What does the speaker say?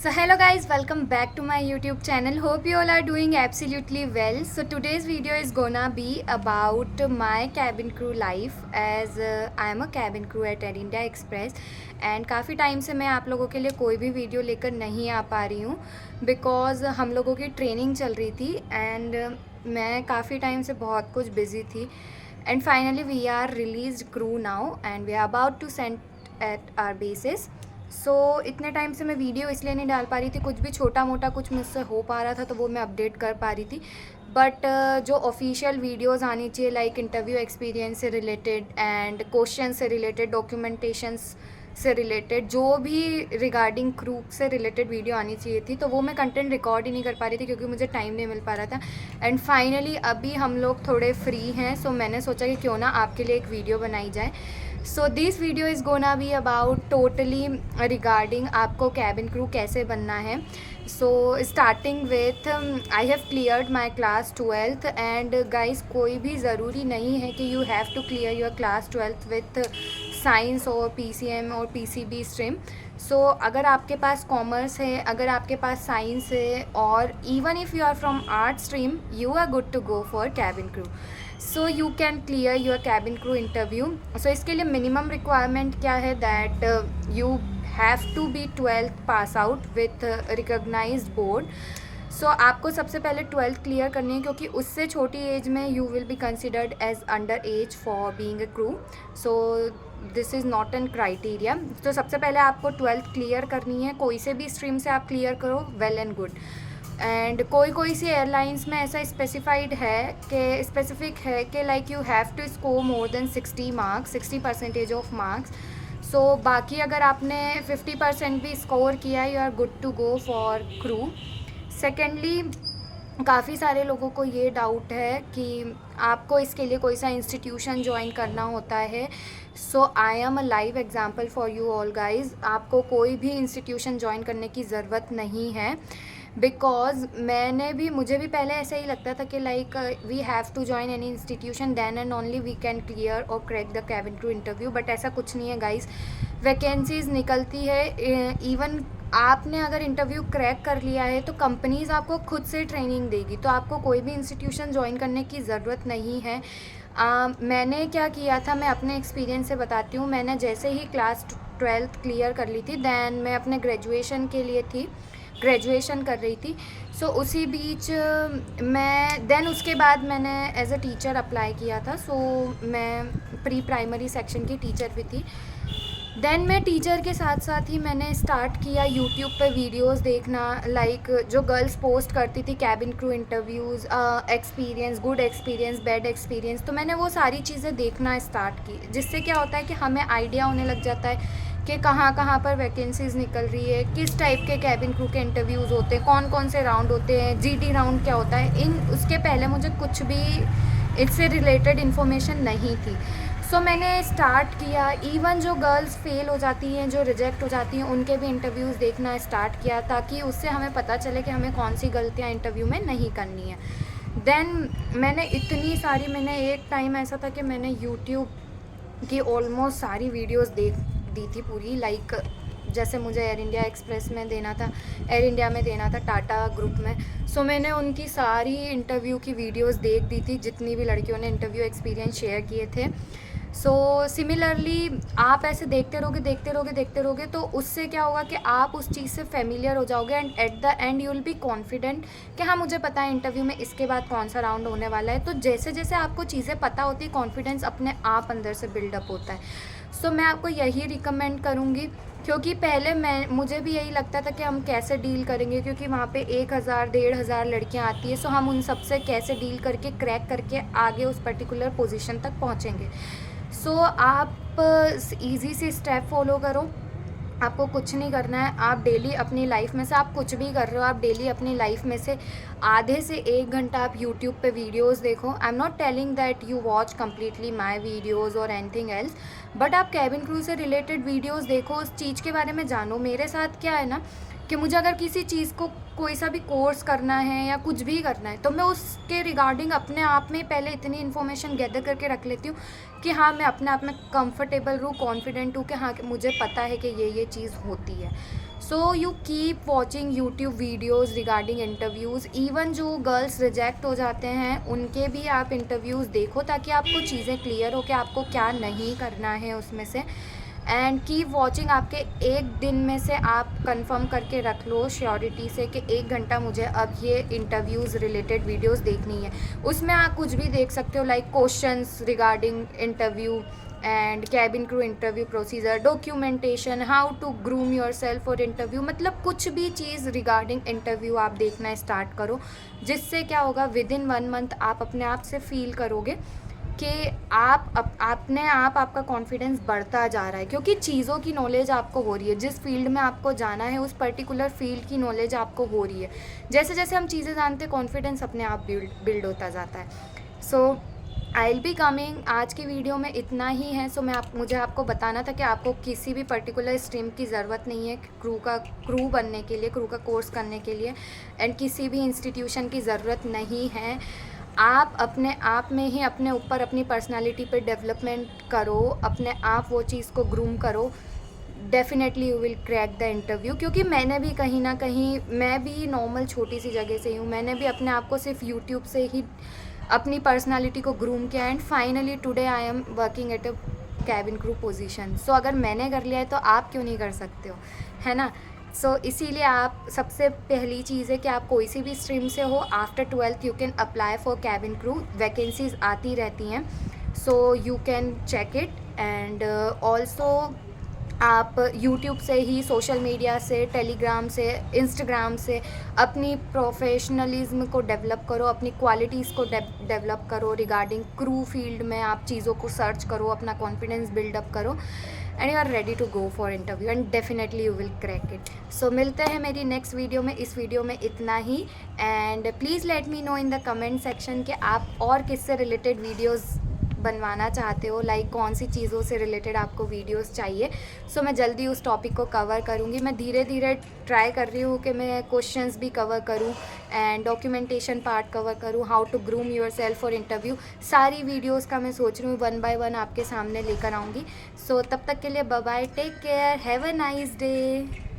So hello guys, welcome back to my YouTube channel. Hope you all are doing absolutely well. So today's video is gonna be about my cabin crew life as I am a cabin crew at Air India Express and काफ़ी time से मैं आप लोगों के लिए कोई भी video लेकर नहीं आ पा रही हूँ बिकॉज़ हम लोगों की ट्रेनिंग चल रही थी एंड मैं काफ़ी टाइम से बहुत कुछ बिजी थी and finally we are released crew now and we are about to send at hour basis. इतने टाइम से मैं वीडियो इसलिए नहीं डाल पा रही थी, कुछ भी छोटा मोटा कुछ मुझसे हो पा रहा था तो वो मैं अपडेट कर पा रही थी. बट जो ऑफिशियल वीडियोस आनी चाहिए लाइक इंटरव्यू एक्सपीरियंस से रिलेटेड एंड क्वेश्चन से रिलेटेड, डॉक्यूमेंटेशंस से रिलेटेड, जो भी रिगार्डिंग क्रू से रिलेटेड वीडियो आनी चाहिए थी, तो वो मैं कंटेंट रिकॉर्ड ही नहीं कर पा रही थी क्योंकि मुझे टाइम नहीं मिल पा रहा था. एंड फाइनली अभी हम लोग थोड़े फ्री हैं, सो मैंने सोचा कि क्यों ना आपके लिए एक वीडियो बनाई जाए. So this video is gonna be about totally regarding आपको कैबिन क्रू कैसे बनना है. So starting with I have cleared my class 12th and guys कोई भी ज़रूरी नहीं है कि you have to clear your class 12th with science और PCM और PCB स्ट्रीम. सो अगर आपके पास कॉमर्स है, अगर आपके पास साइंस है और even if you are from art stream, you are good to go for cabin crew. So you can clear your cabin crew interview. So इसके लिए मिनिमम रिक्वायरमेंट क्या है, that you have to be 12th pass out with recognised board. So आपको सबसे पहले 12th clear करनी है क्योंकि उससे छोटी एज में you will be considered age under age for being a crew. So this is not an criteria. तो सबसे पहले आपको 12th क्लियर करनी है. कोई से भी स्ट्रीम से आप क्लियर करो, वेल एंड गुड. एंड कोई सी एयरलाइंस में ऐसा स्पेसिफाइड है कि स्पेसिफिक है कि like you have to score more than 60 marks, 60% of marks. So बाकी अगर आपने 50% भी स्कोर किया, you are good to go for crew. Secondly, काफ़ी सारे लोगों को ये डाउट है कि आपको इसके लिए कोई सा इंस्टीट्यूशन ज्वाइन करना होता है. So I am a live example for you all guys. आपको कोई भी इंस्टीट्यूशन ज्वाइन करने की ज़रूरत नहीं है बिकॉज मुझे भी पहले ऐसा ही लगता था कि like we have to join any institution then and only we can clear और crack the cabin crew interview. But ऐसा कुछ नहीं है गाइज. वैकेंसीज़ निकलती है. इवन आपने अगर इंटरव्यू क्रैक कर लिया है तो कंपनीज़ आपको खुद से ट्रेनिंग देगी, तो आपको कोई भी इंस्टीट्यूशन ज्वाइन करने की ज़रूरत नहीं है. मैंने क्या किया था, मैं अपने एक्सपीरियंस से बताती हूँ. मैंने जैसे ही क्लास 12th क्लियर कर ली थी, दैन मैं अपने ग्रेजुएशन कर रही थी. सो उसी बीच उसके बाद मैंने एज अ टीचर अप्लाई किया था. सो मैं प्री प्राइमरी सेक्शन की टीचर भी थी. देन मैं टीचर के साथ साथ ही मैंने स्टार्ट किया यूट्यूब पे वीडियोस देखना, लाइक जो गर्ल्स पोस्ट करती थी cabin crew interviews, experience, good experience, bad experience. तो मैंने वो सारी चीज़ें देखना स्टार्ट की, जिससे क्या होता है कि हमें आइडिया होने लग जाता है कि कहाँ पर वैकेंसीज़ निकल रही है, किस टाइप के कैबिन क्रू के इंटरव्यूज़ होते हैं, कौन से राउंड होते हैं, GT राउंड क्या होता है. उसके पहले मुझे कुछ भी इससे रिलेटेड इन्फॉर्मेशन नहीं थी. सो मैंने स्टार्ट किया. इवन जो गर्ल्स फेल हो जाती हैं, जो रिजेक्ट हो जाती हैं, उनके भी इंटरव्यूज़ देखना स्टार्ट किया ताकि उससे हमें पता चले कि हमें कौन सी गलतियाँ इंटरव्यू में नहीं करनी है. देन मैंने एक टाइम ऐसा था कि मैंने यूट्यूब की ऑलमोस्ट सारी वीडियोस देख दी थी पूरी. लाइक जैसे मुझे एयर इंडिया एक्सप्रेस में देना था, एयर इंडिया में देना था, टाटा ग्रुप में. सो मैंने उनकी सारी इंटरव्यू की वीडियोस देख दी थी, जितनी भी लड़कियों ने इंटरव्यू एक्सपीरियंस शेयर किए थे. सो सिमिलरली आप ऐसे देखते रहोगे तो उससे क्या होगा कि आप उस चीज़ से फेमिलियर हो जाओगे and at the end you will be confident कि हाँ, मुझे पता है इंटरव्यू में इसके बाद कौन सा राउंड होने वाला है. तो जैसे जैसे आपको चीज़ें पता होती है, कॉन्फिडेंस अपने आप अंदर से बिल्डअप होता है. सो मैं आपको यही रिकमेंड करूँगी क्योंकि पहले मुझे भी यही लगता था कि हम कैसे डील करेंगे, क्योंकि वहाँ पे 1000 1500 लड़कियाँ आती है. सो हम उन सब से कैसे डील करके क्रैक करके आगे उस पर्टिकुलर पोजीशन तक पहुँचेंगे. सो आप ईजी से स्टेप फॉलो करो. आपको कुछ नहीं करना है. आप डेली अपनी लाइफ में से, आप कुछ भी कर रहे हो, आप डेली अपनी लाइफ में से आधे से 1 घंटा आप यूट्यूब पे वीडियोस देखो. I am not telling that you watch completely my videos और एनीथिंग एल्स, बट आप कैबिन क्रू से रिलेटेड वीडियोस देखो, उस चीज़ के बारे में जानो. मेरे साथ क्या है ना कि मुझे अगर किसी चीज़ को कोई सा भी कोर्स करना है या कुछ भी करना है तो मैं उसके रिगार्डिंग अपने आप में पहले इतनी इन्फॉर्मेशन गैदर करके रख लेती हूँ कि हाँ, मैं अपने आप में कंफर्टेबल हूँ, कॉन्फिडेंट हूँ कि हाँ, मुझे पता है कि ये चीज़ होती है. So you keep watching YouTube videos regarding interviews. Even जो गर्ल्स रिजेक्ट हो जाते हैं उनके भी आप इंटरव्यूज़ देखो, ताकि आपको चीज़ें क्लियर हो कि आपको क्या नहीं करना है उसमें से। And keep watching. आपके एक दिन में से आप कंफर्म करके रख लो श्योरिटी से कि 1 घंटा मुझे अब ये इंटरव्यूज़ रिलेटेड वीडियोस देखनी है। उसमें आप कुछ भी देख सकते हो, like questions regarding interview and cabin crew interview procedure, documentation, how to groom yourself for interview. मतलब कुछ भी चीज़ रिगार्डिंग इंटरव्यू आप देखना स्टार्ट करो, जिससे क्या होगा, विद इन 1 मंथ आप अपने आप से फील करोगे कि अपने आप आपका कॉन्फिडेंस बढ़ता जा रहा है, क्योंकि चीज़ों की नॉलेज आपको हो रही है। जिस फील्ड में आपको जाना है उस पर्टिकुलर फील्ड की नॉलेज आपको हो रही है। जैसे जैसे हम चीज़ें जानते हैं कॉन्फिडेंस अपने आप बिल्ड होता जाता है। So I will be coming. आज की वीडियो में इतना ही है। सो मुझे आपको बताना था कि आपको किसी भी पर्टिकुलर स्ट्रीम की ज़रूरत नहीं है क्रू बनने के लिए, क्रू का कोर्स करने के लिए, एंड किसी भी इंस्टीट्यूशन की ज़रूरत नहीं है। आप अपने आप में ही अपने ऊपर अपनी पर्सनालिटी पे डेवलपमेंट करो, अपने आप वो चीज़ को ग्रूम करो। Definitely you will crack the interview. क्योंकि मैंने भी कहीं ना कहीं, मैं भी नॉर्मल छोटी सी जगह से ही हूँ, मैंने भी अपने आप को सिर्फ यूट्यूब से ही अपनी पर्सनालिटी को ग्रूम किया, and finally today I am working at a cabin crew position. So अगर मैंने कर लिया है तो आप क्यों नहीं कर सकते हो, है ना। सो इसीलिए आप, सबसे पहली चीज़ है कि आप कोई सी भी स्ट्रीम से हो, after 12th you can apply for cabin crew. Vacancies आती रहती हैं, so you can check it. And also आप यूट्यूब से ही, सोशल मीडिया से, टेलीग्राम से, इंस्टाग्राम से अपनी प्रोफेशनलिज्म को डेवलप करो, अपनी क्वालिटीज़ को डेवलप करो। रिगार्डिंग क्रू फील्ड में आप चीज़ों को सर्च करो, अपना कॉन्फिडेंस बिल्डअप करो, and you are ready to go for interview, and definitely you will crack it. So मिलते हैं मेरी नेक्स्ट वीडियो में। इस वीडियो में इतना ही, and please let me know in the comment section कि आप और किससे रिलेटेड वीडियोज़ बनवाना चाहते हो, लाइक कौन सी चीज़ों से रिलेटेड आपको वीडियोस चाहिए। सो मैं जल्दी उस टॉपिक को कवर करूँगी। मैं धीरे धीरे ट्राई कर रही हूँ कि मैं क्वेश्चंस भी कवर करूँ एंड डॉक्यूमेंटेशन पार्ट कवर करूँ, how to groom yourself for interview. सारी वीडियोज़ का मैं सोच रही हूँ 1 by 1 आपके सामने लेकर आऊँगी। सो तब तक के लिए bye bye, take care, have a nice day.